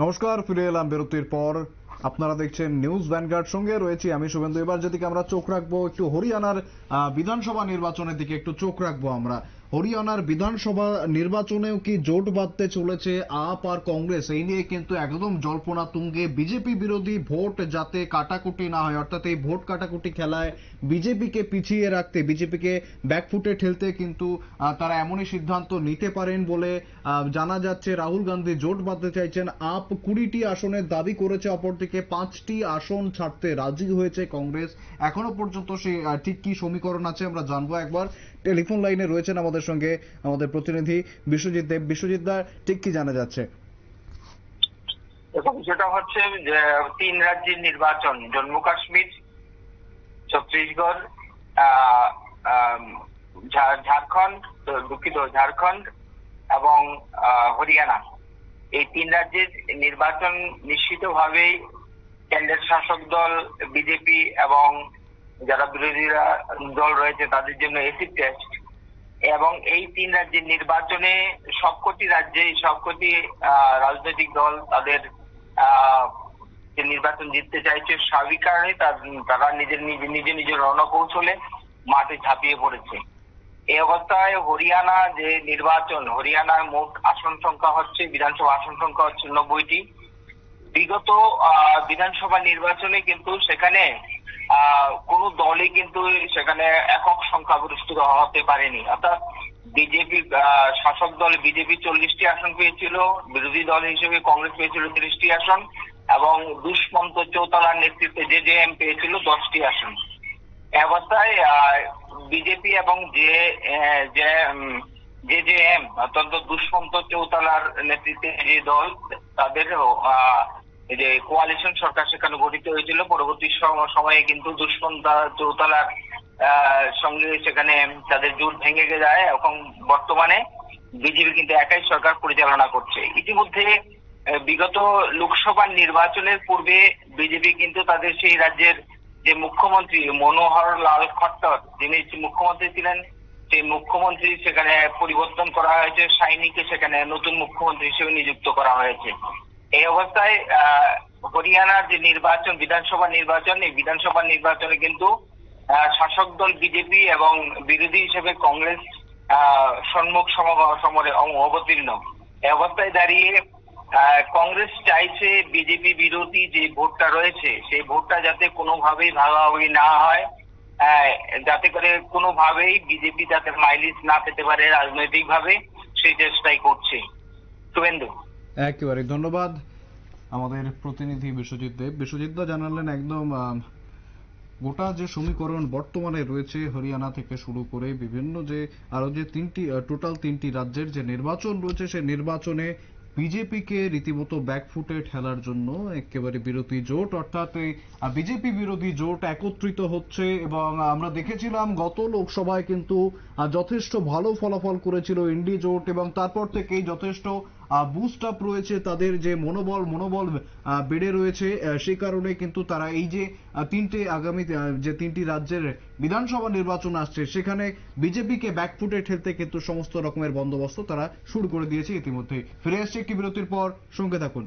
নমস্কার, ফিরে এলাম বিরতির পর। আপনারা দেখছেন নিউজ ভ্যানগার্ড, সঙ্গে রয়েছি আমি শুভেন্দু। এবার যেদিকে আমরা চোখ রাখবো একটু হরিয়ানার বিধানসভা নির্বাচনের দিকে একটু চোখ রাখবো আমরা। হরিয়ানার বিধানসভা নির্বাচনেও কি জোট বাঁধতে চলেছে আপ আর কংগ্রেস, এই নিয়ে কিন্তু একদম জল্পনা তুঙ্গে। বিজেপি বিরোধী ভোট যাতে কাটাকুটি না হয়, অর্থাৎ এই ভোট কাটাকুটি খেলায় বিজেপিকে পিছিয়ে রাখতে, বিজেপিকে ব্যাকফুটে ঠেলতে কিন্তু তারা এমনই সিদ্ধান্ত নিতে পারেন বলে জানা যাচ্ছে। রাহুল গান্ধী জোট বাঁধতে চাইছেন। আপ 20টি আসনের দাবি করেছে, অপরদিকে 5টি আসন ছাড়তে রাজি হয়েছে কংগ্রেস। এখনো পর্যন্ত সেই ঠিক কি সমীকরণ আছে আমরা জানবো। একবার টেলিফোন লাইনে রয়েছেন আমাদের সঙ্গে আমাদের প্রতিনিধি বিশ্বজিৎ দেব। বিশ্বজিৎ দা, ঠিক কি জানা যাচ্ছে? যেটা হচ্ছে যে 3 রাজ্যের নির্বাচন, জম্মু কাশ্মীর, ছত্তিশগড়, ঝাড়খণ্ড, দুঃখিত ঝাড়খণ্ড এবং হরিয়ানা, এই 3 রাজ্যের নির্বাচন নিশ্চিতভাবেই কেন্দ্রের শাসক দল বিজেপি এবং যারা বিরোধীরা দল রয়েছে তাদের জন্য এসিড টেস্ট। এবং এই 3 রাজ্যের নির্বাচনে সবকটি রাজ্যে সবকটি রাজনৈতিক দল তাদের যে নির্বাচন জিততে চাইছে, স্বাভাবিক কারণে তারা নিজের রণকৌশলে মাঠে ঝাঁপিয়ে পড়েছে। এই অবস্থায় হরিয়ানা যে নির্বাচন, হরিয়ানার মোট আসন সংখ্যা হচ্ছে, বিধানসভা আসন সংখ্যা হচ্ছে 90টি। বিগত বিধানসভা নির্বাচনে কিন্তু সেখানে কোন দলই কিন্তু সেখানে একক সংখ্যাগরিষ্ঠ হতে পারেনি। অর্থাৎ বিজেপি শাসক দল বিজেপি 40টি আসন পেয়েছিল, বিরোধী দল হিসেবে কংগ্রেস পেয়েছিল 30টি আসন এবং দুষ্মন্ত চৌতালার নেতৃত্বে জেজেএম পেয়েছিল 10টি আসন। অবস্থায় বিজেপি এবং জেজেএম অত্যন্ত দুষ্মন্ত চৌতালার নেতৃত্বে যে দল, তাদের যে কোয়ালিশন সরকার সেখানে গঠিত হয়েছিল। পরবর্তী সময়ে কিন্তু দুষ্মন্ত চৌতালার সঙ্গে সেখানে তাদের জোট ভেঙে যায় এবং বর্তমানে বিজেপি কিন্তু একাই সরকার পরিচালনা করছে। ইতিমধ্যে বিগত লোকসভা নির্বাচনের পূর্বে বিজেপি কিন্তু তাদের সেই রাজ্যের যে মুখ্যমন্ত্রী মনোহর লাল খট্টর, যিনি মুখ্যমন্ত্রী ছিলেন, সেই মুখ্যমন্ত্রী সেখানে পরিবর্তন করা হয়েছে, সাইনিকে সেখানে নতুন মুখ্যমন্ত্রী হিসেবে নিযুক্ত করা হয়েছে। এই অবস্থায় হরিয়ানার যে নির্বাচন, বিধানসভা নির্বাচন, এই বিধানসভা নির্বাচনে কিন্তু শাসক দল বিজেপি এবং বিরোধী হিসেবে কংগ্রেস সম্মুখ সমরে অবতীর্ণ। এই অবস্থায় দাঁড়িয়ে কংগ্রেস চাইছে বিজেপি বিরোধী যে ভোটটা রয়েছে সেই ভোটটা যাতে কোনোভাবেই ভাগাভাগি না হয়, যাতে করে কোনোভাবেই বিজেপি যাতে মাইলেজ না পেতে পারে রাজনৈতিক ভাবে, সেই চেষ্টাই করছে। শুভেন্দু, একেবারে ধন্যবাদ আমাদের প্রতিনিধি বিশ্বজিৎ দেব। বিশ্বজিৎ দা জানালেন একদম গোটা যে সমীকরণ বর্তমানে রয়েছে হরিয়ানা থেকে শুরু করে বিভিন্ন যে আরো যে টোটাল 3টি রাজ্যের যে নির্বাচন রয়েছে, সেই নির্বাচনে বিজেপিকে রীতিমতো ব্যাকফুটে ঠেলার জন্য একেবারে বিরোধী জোট, অর্থাৎ এই বিজেপি বিরোধী জোট একত্রিত হচ্ছে। এবং আমরা দেখেছিলাম গত লোকসভায় কিন্তু যথেষ্ট ভালো ফলাফল করেছিল ইন্ডি জোট, এবং তারপর থেকেই যথেষ্ট বুস্ট আপ রয়েছে তাদের, যে মনোবল বেড়ে রয়েছে। সেই কারণে কিন্তু তারা এই যে আগামী যে 3টি রাজ্যের বিধানসভা নির্বাচন আসছে, সেখানে বিজেপিকে ব্যাকফুটে ঠেলতে কিন্তু সমস্ত রকমের বন্দোবস্ত তারা শুরু করে দিয়েছে ইতিমধ্যে। ফিরে আসছে একটি বিরতির পর, সঙ্গে থাকুন।